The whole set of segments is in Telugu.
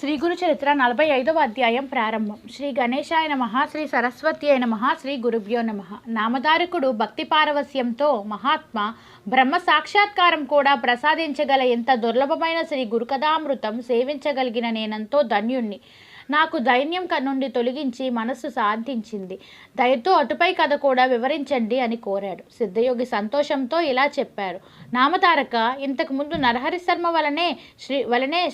శ్రీ గురు చరిత్ర 45వ అధ్యాయం ప్రారంభం. శ్రీ గణేశాయ నమః, శ్రీ సరస్వతి నమః, శ్రీ గురుభ్యో నమః. నామధారకుడు భక్తి పారవస్యంతో మహాత్మ బ్రహ్మ సాక్షాత్కారం కూడా ప్రసాదించగల ఎంత దుర్లభమైన శ్రీ గురుకథామృతం సేవించగలిగిన నేనంతో ధన్యుణ్ణి. నాకు దైన్యం నుండి తొలగించి మనస్సు శాంతించింది. దయతో అటుపై కథ కూడా వివరించండి అని కోరాడు. సిద్ధయోగి సంతోషంతో ఇలా చెప్పారు. నామధారక, ఇంతకుముందు నరహరి శర్మ వలనే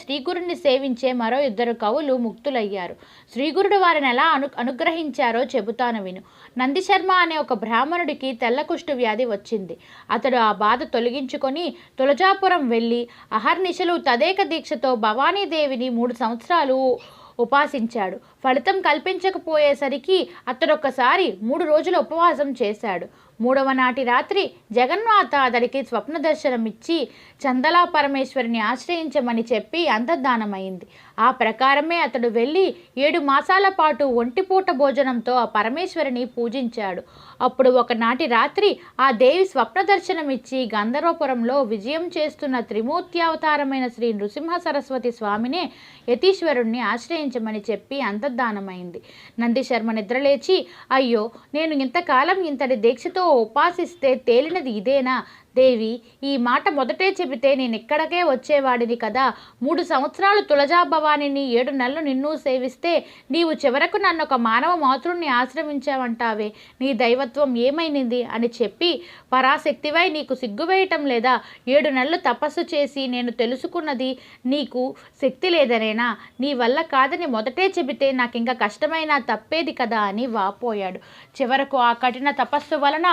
శ్రీగురుని సేవించే మరో 2 కవులు ముక్తులయ్యారు. శ్రీగురుడు వారిని ఎలా అనుగ్రహించారో చెబుతాను విను. నందిశర్మ అనే ఒక బ్రాహ్మణుడికి తెల్లకుష్టు వ్యాధి వచ్చింది. అతడు ఆ బాధ తొలగించుకొని తులజాపురం వెళ్ళి అహర్నిశలు తదేక దీక్షతో భవానీదేవిని 3 సంవత్సరాలు ఉపాసించాడు. ఫలితం కల్పించకపోయేసరికి అతడొక్కసారి 3 రోజుల ఉపవాసం చేశాడు. 3వ నాటి రాత్రి జగన్మాత అతడికి స్వప్న దర్శనమిచ్చి చందలా పరమేశ్వరిని ఆశ్రయించమని చెప్పి అంతర్ధానమైంది. ఆ ప్రకారమే అతడు వెళ్ళి 7 మాసాల పాటు ఒంటిపూట భోజనంతో ఆ పరమేశ్వరిని పూజించాడు. అప్పుడు ఒకనాటి రాత్రి ఆ దేవి స్వప్న దర్శనమిచ్చి గంధర్వపురంలో విజయం చేస్తున్న త్రిమూర్త్యావతారమైన శ్రీ నృసింహ సరస్వతి స్వామినే యతీశ్వరుణ్ణి ఆశ్రయించమని చెప్పి అంతర్ధానమైంది. నందిశర్మ నిద్రలేచి, అయ్యో, నేను ఇంతకాలం ఇంతటి దీక్షతో ఉపాసిస్తే తేలినది ఇదేనా? దేవి, ఈ మాట మొదటే చెబితే నేను ఇక్కడికే వచ్చేవాడిని కదా. 3 సంవత్సరాలు తులజా భవానిని 7 నెలలు నిన్ను సేవిస్తే నీవు చివరకు నన్ను ఒక మానవ మాతృణ్ణి ఆశ్రమించావంటావే, నీ దైవత్వం ఏమైంది అని చెప్పి, పరాశక్తివై నీకు సిగ్గువేయటం లేదా? 7 నెలలు తపస్సు చేసి నేను తెలుసుకున్నది నీకు శక్తి లేదనేనా? నీ వల్ల కాదని మొదటే చెబితే నాకు ఇంకా కష్టమైనా తప్పేది కదా అని వాపోయాడు. చివరకు ఆ కఠిన తపస్సు వలన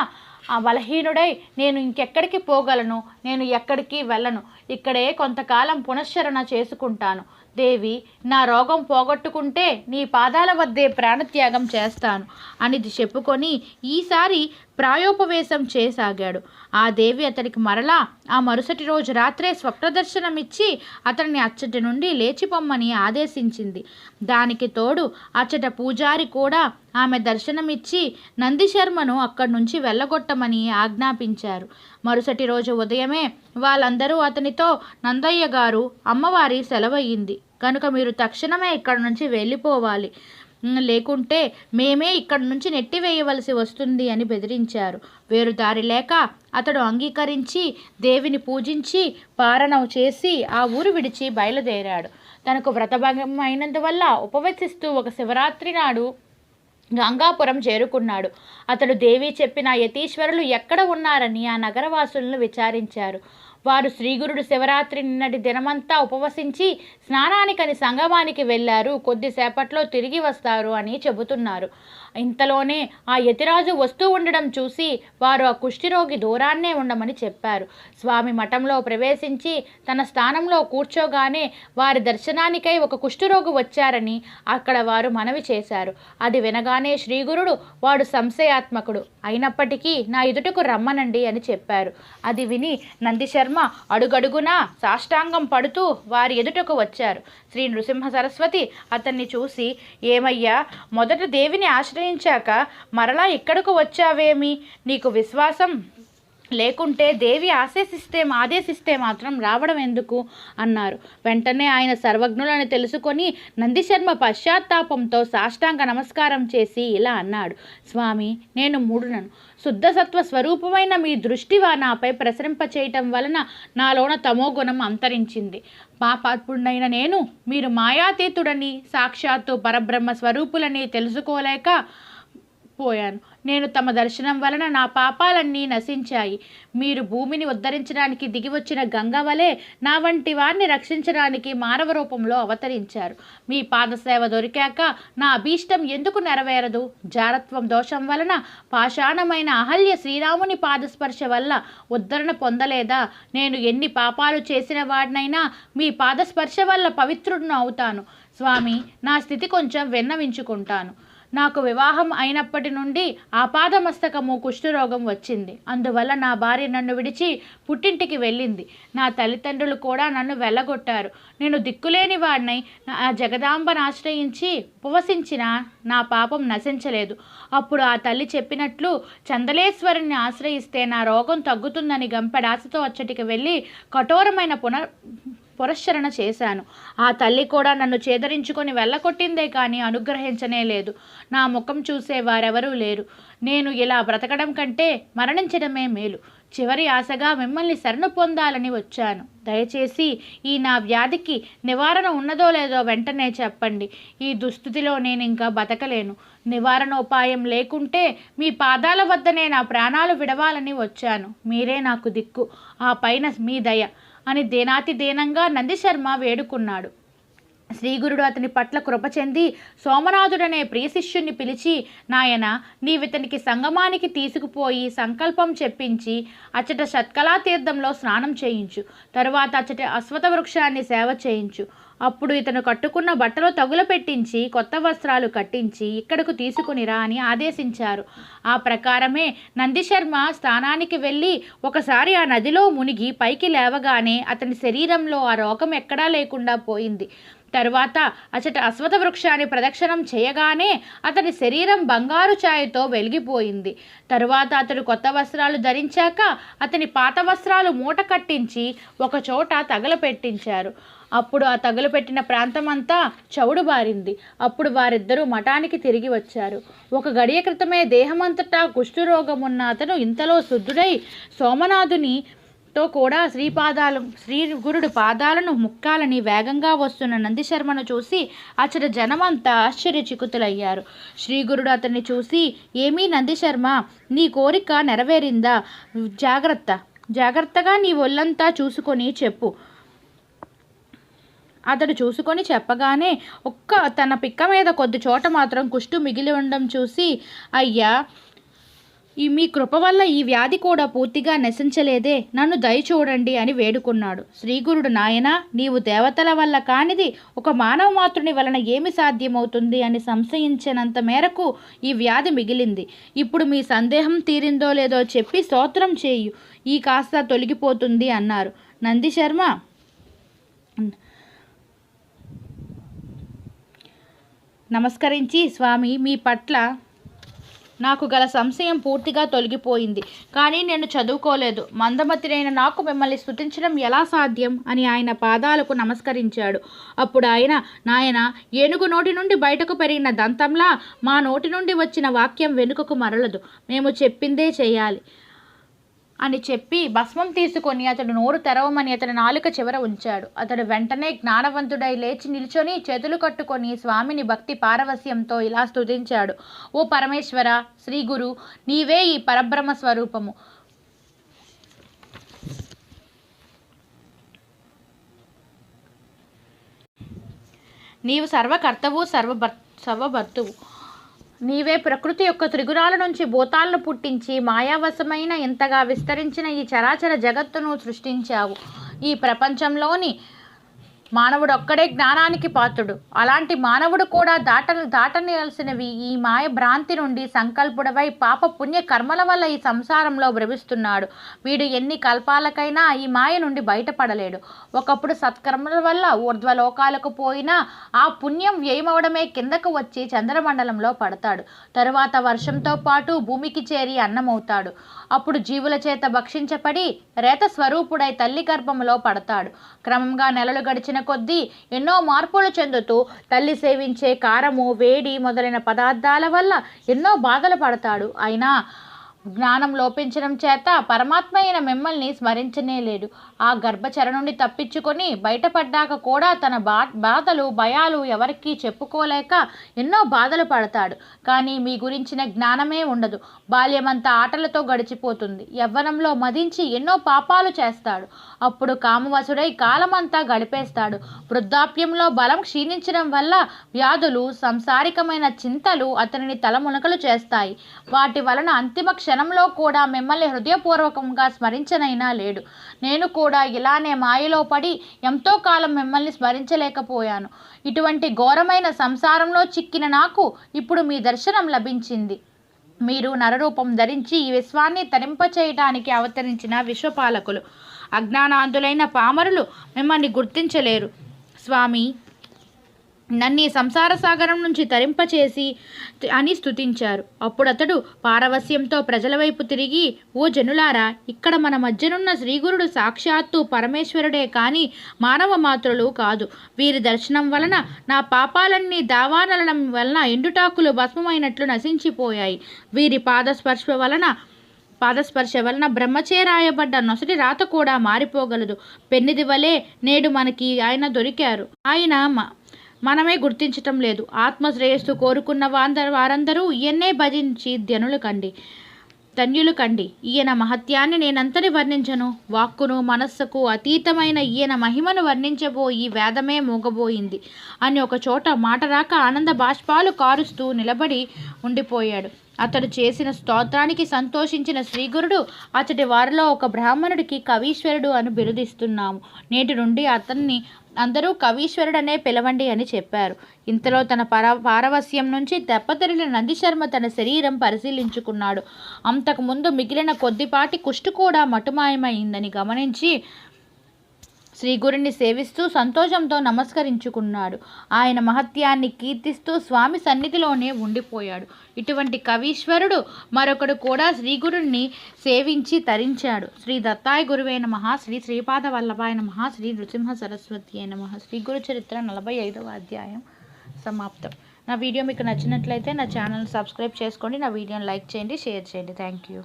ఆ బలహీనుడై నేను ఇంకెక్కడికి పోగలను, నేను ఎక్కడికి వెళ్ళను, ఇక్కడే కొంతకాలం పునశ్చరణ చేసుకుంటాను. దేవి, నా రోగం పోగొట్టుకుంటే నీ పాదాల వద్దే ప్రాణత్యాగం చేస్తాను అని చెప్పుకొని ఈసారి ప్రాయోపవేశం చేయసాగాడు. ఆ దేవి అతడికి మరలా ఆ మరుసటి రోజు రాత్రే స్వప్నదర్శనమిచ్చి అతడిని అచ్చటి నుండి లేచిపోమ్మని ఆదేశించింది. దానికి తోడు అచ్చట పూజారి కూడా ఆమె దర్శనమిచ్చి నందిశర్మను అక్కడి నుంచి వెళ్ళగొట్టమని ఆజ్ఞాపించారు. మరుసటి రోజు ఉదయమే వాళ్ళందరూ అతనితో, నందయ్య గారు, అమ్మవారి సెలవయ్యింది కనుక మీరు తక్షణమే ఇక్కడి నుంచి వెళ్ళిపోవాలి, లేకుంటే మేమే ఇక్కడి నుంచి నెట్టివేయవలసి వస్తుంది అని బెదిరించారు. వేరు దారి లేక అతడు అంగీకరించి దేవిని పూజించి పారణం చేసి ఆ ఊరు విడిచి బయలుదేరాడు. తనకు వ్రతభంగం అయినందువల్ల ఉపవసిస్తూ ఒక శివరాత్రి నాడు గంగాపురం చేరుకున్నాడు. అతడు దేవి చెప్పిన యతీశ్వరులు ఎక్కడ ఉన్నారని ఆ నగరవాసులను విచారించారు. వారు శ్రీగురుడు శివరాత్రి నిన్నటి దినమంతా ఉపవసించి స్నానానికని సంగమానికి వెళ్ళారు, కొద్దిసేపట్లో తిరిగి వస్తారు అని చెబుతున్నారు. ఇంతలోనే ఆ యతిరాజు వస్తూ ఉండడం చూసి వారు ఆ కుష్ఠిరోగి దూరాన్నే ఉండమని చెప్పారు. స్వామి మఠంలో ప్రవేశించి తన స్థానంలో కూర్చోగానే వారి దర్శనానికై ఒక కుష్ఠరోగి వచ్చారని అక్కడ వారు మనవి చేశారు. అది వినగానే శ్రీగురుడు, వాడు సంశయాత్మకుడు అయినప్పటికీ నా ఎదుటకు రమ్మనండి అని చెప్పారు. అది విని నందిశర్మ అడుగడుగునా సాష్టాంగం పడుతూ వారి ఎదుటకు వచ్చారు. శ్రీ నృసింహ సరస్వతి అతన్ని చూసి, ఏమయ్యా, మొదట దేవిని ఆశ్రయించాక మరలా ఇక్కడకు వచ్చావేమి? నీకు విశ్వాసం లేకుంటే దేవి ఆదేశిస్తే మాత్రం రావడం ఎందుకు అన్నారు. వెంటనే ఆయన సర్వజ్ఞులని తెలుసుకొని నందిశర్మ పశ్చాత్తాపంతో సాష్టాంగ నమస్కారం చేసి ఇలా అన్నాడు. స్వామి, నేను మూఢునను. శుద్ధసత్వ స్వరూపమైన మీ దృష్టి నాపై ప్రసరింపచేయటం వలన నాలోన తమోగుణం అంతరించింది. పాపాత్ముడైన నేను మీరు మాయాతీతుడని సాక్షాత్తు పరబ్రహ్మ స్వరూపులని తెలుసుకోలేక పోయాను. నేను తమ దర్శనం వలన నా పాపాలన్నీ నశించాయి. మీరు భూమిని ఉద్ధరించడానికి దిగివచ్చిన గంగ వలె నా వంటి వారిని రక్షించడానికి మానవ రూపంలో అవతరించారు. మీ పాదసేవ దొరికాక నా అభీష్టం ఎందుకు నెరవేరదు? జారత్వం దోషం వలన పాషాణమైన అహల్య శ్రీరాముని పాదస్పర్శ వల్ల ఉద్ధరణ పొందలేదా? నేను ఎన్ని పాపాలు చేసిన వాడినైనా మీ పాదస్పర్శ వల్ల పవిత్రుడును అవుతాను. స్వామి, నా స్థితి కొంచెం విన్నవించుకుంటాను. నాకు వివాహం అయినప్పటి నుండి ఆపాదమస్తకము కుష్ఠరోగం వచ్చింది. అందువల్ల నా భార్య నన్ను విడిచి పుట్టింటికి వెళ్ళింది. నా తల్లిదండ్రులు కూడా నన్ను వెళ్ళగొట్టారు. నేను దిక్కులేని వాడినై ఆ జగదాంబను ఆశ్రయించి ఉపవసించిన నా పాపం నశించలేదు. అప్పుడు ఆ తల్లి చెప్పినట్లు చందలేశ్వరుని ఆశ్రయిస్తే నా రోగం తగ్గుతుందని గంపెడాశతో అచ్చటికి వెళ్ళి కఠోరమైన పురస్చరణ చేశాను. ఆ తల్లి కూడా నన్ను చేదరించుకొని వెళ్ళకొట్టిందే కానీ అనుగ్రహించనే లేదు. నా ముఖం చూసే వారెవరూ లేరు. నేను ఇలా బ్రతకడం కంటే మరణించడమే మేలు. చివరి ఆశగా మిమ్మల్ని శరణు పొందాలని వచ్చాను. దయచేసి ఈ నా వ్యాధికి నివారణ ఉన్నదో లేదో వెంటనే చెప్పండి. ఈ దుస్థితిలో నేను ఇంకా బతకలేను. నివారణోపాయం లేకుంటే మీ పాదాల వద్దనే నా ప్రాణాలు విడవాలని వచ్చాను. మీరే నాకు దిక్కు, ఆ పైన మీ దయ అని దీనాతిదీనంగా నందిశర్మ వేడుకున్నాడు. శ్రీగురుడు అతని పట్ల కృప చెంది సోమనాథుడనే ప్రియ శిష్యుణ్ణి పిలిచి, నాయన నీవితనికి సంగమానికి తీసుకుపోయి సంకల్పం చెప్పించి అచ్చట షట్కళా తీర్థంలో స్నానం చేయించు. తరువాత అచ్చట అశ్వత్థ వృక్షాన్ని సేవ చేయించు. అప్పుడు ఇతను కట్టుకున్న బట్టలు తగులపెట్టించి కొత్త వస్త్రాలు కట్టించి ఇక్కడకు తీసుకునిరా అని ఆదేశించారు. ఆ ప్రకారమే నందిశర్మ స్థానానికి వెళ్ళి ఒకసారి ఆ నదిలో మునిగి పైకి లేవగానే అతని శరీరంలో ఆ రోగం ఎక్కడా లేకుండా పోయింది. తరువాత అచట అశ్వత్థ వృక్షాన్ని ప్రదక్షిణం చేయగానే అతని శరీరం బంగారు ఛాయతో వెలిగిపోయింది. తరువాత అతడు కొత్త వస్త్రాలు ధరించాక అతని పాత వస్త్రాలు మూట కట్టించి ఒక చోట తగలపెట్టించారు. అప్పుడు ఆ తగులుపెట్టిన ప్రాంతమంతా చవుడు బారింది. అప్పుడు వారిద్దరూ మఠానికి తిరిగి వచ్చారు. ఒక గడియ క్రితమే దేహమంతటా కుష్ఠరోగమున్న అతను ఇంతలో శుద్ధుడై సోమనాథుని తో కూడా శ్రీ గురుడు పాదాలను ముక్కాలని వేగంగా వస్తున్న నందిశర్మను చూసి అచ్చట జనమంతా ఆశ్చర్యచికుతులయ్యారు. శ్రీగురుడు అతన్ని చూసి, ఏమీ నందిశర్మ, నీ కోరిక నెరవేరిందా? జాగ్రత్తగా నీ ఒళ్ళంతా చూసుకొని చెప్పు. అతడు చూసుకొని చెప్పగానే తన పిక్క మీద కొద్ది చోట మాత్రం కుష్టు మిగిలి ఉండడం చూసి, అయ్యా, మీ కృప వల్ల ఈ వ్యాధి కూడా పూర్తిగా నశించలేదే, నన్ను దయ చూడండి అని వేడుకున్నాడు. శ్రీగురుడు, నాయన, నీవు దేవతల వల్ల కానిది ఒక మానవ మాతృని వలన ఏమి సాధ్యమవుతుంది అని సంశయించినంత మేరకు ఈ వ్యాధి మిగిలింది. ఇప్పుడు మీ సందేహం తీరిందో లేదో చెప్పి స్తోత్రం చేయు, ఈ కాస్త తొలగిపోతుంది అన్నారు. నందిశర్మ నమస్కరించి, స్వామి, మీ పట్ల నాకు గల సంశయం పూర్తిగా తొలగిపోయింది. కానీ నేను చదువుకోలేదు. మందమతినైన నాకు మిమ్మల్ని స్తుతించడం ఎలా సాధ్యం అని ఆయన పాదాలకు నమస్కరించాడు. అప్పుడు ఆయన, నాయన, ఏనుగు నోటి నుండి బయటకు పెరిగిన దంతంలా మా నోటి నుండి వచ్చిన వాక్యం వెనుకకు మరలదు. మేము చెప్పిందే చేయాలి అని చెప్పి భస్మం తీసుకొని అతడు నోరు తెరవమని అతని నాలుక చివర ఉంచాడు. అతడు వెంటనే జ్ఞానవంతుడై లేచి నిల్చొని చేతులు కట్టుకొని స్వామిని భక్తి పారవస్యంతో ఇలా స్తుతించాడు. ఓ పరమేశ్వర, శ్రీ గురు, నీవే ఈ పరబ్రహ్మ స్వరూపము. నీవు సర్వకర్తవు, సర్వభర్తువు. నీవే ప్రకృతి యొక్క త్రిగుణాల నుంచి భూతాలను పుట్టించి మాయావశమైన ఇంతగా విస్తరించిన ఈ చరాచర జగత్తును సృష్టించావు. ఈ ప్రపంచంలోని మానవుడు ఒక్కడే జ్ఞానానికి పాత్రుడు. అలాంటి మానవుడు కూడా దాటనియాల్సినవి ఈ మాయ భ్రాంతి నుండి సంకల్పుడవై పాప పుణ్య కర్మల వల్ల ఈ సంసారంలో భ్రమిస్తున్నాడు. వీడు ఎన్ని కల్పాలకైనా ఈ మాయ నుండి బయటపడలేడు. ఒకప్పుడు సత్కర్మల వల్ల ఊర్ధ్వలోకాలకు పోయినా ఆ పుణ్యం వ్యయమవడమే కిందకు వచ్చి చంద్రమండలంలో పడతాడు. తరువాత వర్షంతో పాటు భూమికి చేరి అన్నమవుతాడు. అప్పుడు జీవుల చేత భక్షించబడి రేత స్వరూపుడై తల్లి గర్భంలో పడతాడు. క్రమంగా నెలలు గడిచిన కొద్దీ ఎన్నో మార్పులు చెందుతూ తల్లి సేవించే కారము, వేడి మొదలైన పదార్థాల వల్ల ఎన్నో బాధలు పడతాడు. అయినా జ్ఞానం లోపించడం చేత పరమాత్మ అయిన మిమ్మల్ని స్మరించనే లేడు. ఆ గర్భచర నుండి తప్పించుకొని బయటపడ్డాక కూడా తన బాధలు, భయాలు ఎవరికీ చెప్పుకోలేక ఎన్నో బాధలు పడతాడు. కానీ మీ గురించిన జ్ఞానమే ఉండదు. బాల్యమంతా ఆటలతో గడిచిపోతుంది. యవ్వనంలో మదించి ఎన్నో పాపాలు చేస్తాడు. అప్పుడు కామవశుడై కాలమంతా గడిపేస్తాడు. వృద్ధాప్యంలో బలం క్షీణించడం వల్ల వ్యాధులు, సంసారికమైన చింతలు అతనిని తలమునకలు చేస్తాయి. వాటి వలన అంతిమ క్షణంలో కూడా మిమ్మల్ని హృదయపూర్వకంగా స్మరించనైనా లేడు. నేను కూడా ఇలానే మాయలో పడి ఎంతో కాలం మిమ్మల్ని స్మరించలేకపోయాను. ఇటువంటి ఘోరమైన సంసారంలో చిక్కిన నాకు ఇప్పుడు మీ దర్శనం లభించింది. మీరు నరరూపం ధరించి ఈ విశ్వాన్ని తరింపచేయడానికి అవతరించిన విశ్వపాలకులు. అజ్ఞానాంధులైన పామరులు మిమ్మల్ని గుర్తించలేరు. స్వామి, నన్ను ఈ సంసార సాగరం నుంచి తరింపచేసి అని స్తుతించారు. అప్పుడు అతడు పారవస్యంతో ప్రజల వైపు తిరిగి, ఓ జనులారా, ఇక్కడ మన మధ్యనున్న శ్రీగురుడు సాక్షాత్తు పరమేశ్వరుడే కాని మానవ మాత్రులు కాదు. వీరి దర్శనం వలన నా పాపాలన్నీ దావానలనం వలన ఎండుటాకులు భస్మమైనట్లు నశించిపోయాయి. వీరి పాదస్పర్శ వలన బ్రహ్మచే రాయబడ్డ నొసటి రాత కూడా మారిపోగలదు. పెన్నిది వలె నేడు మనకి ఆయన దొరికారు. ఆయన మనమే గుర్తించటం లేదు. ఆత్మశ్రేయస్సు కోరుకున్న వారందరూ ఈయన్నే భజించి ధన్యులు కండి. ఈయన మహత్యాన్ని నేనంతని వర్ణించను. వాక్కును మనస్సుకు అతీతమైన ఈయన మహిమను వర్ణించబోయి వేదమే మూగబోయింది అని ఒక చోట మాట రాక ఆనంద బాష్పాలు కారుస్తూ నిలబడి ఉండిపోయాడు. అతడు చేసిన స్తోత్రానికి సంతోషించిన శ్రీగురుడు అతడి వారిలో ఒక బ్రాహ్మణుడికి కవీశ్వరుడు అని బిరుదిస్తున్నాము. నేటి నుండి అతన్ని అందరూ కవీశ్వరుడనే పిలవండి అని చెప్పారు. ఇంతలో తన పారవస్యం నుంచి దెబ్బతిరిగిన నందిశర్మ తన శరీరం పరిశీలించుకున్నాడు. అంతకుముందు మిగిలిన కొద్దిపాటి కుష్టు కూడా మటుమాయమైందని గమనించి శ్రీగురుని సేవిస్తూ సంతోషంతో నమస్కరించుకున్నాడు. ఆయన మహత్యాన్ని కీర్తిస్తూ స్వామి సన్నిధిలోనే ఉండిపోయాడు. ఇటువంటి కవీశ్వరుడు మరొకడు కూడా శ్రీగురుని సేవించి తరించాడు. శ్రీ దత్తాయ గురువే నమః. శ్రీ శ్రీపాద వల్లభాయ నమః. శ్రీ నృసింహ సరస్వతి నమః. శ్రీ గురు చరిత్ర 45వ అధ్యాయం సమాప్తం. నా వీడియో మీకు నచ్చినట్లయితే నా ఛానల్ సబ్స్క్రైబ్ చేసుకోండి. నా వీడియోని లైక్ చేయండి, షేర్ చేయండి. Thank you.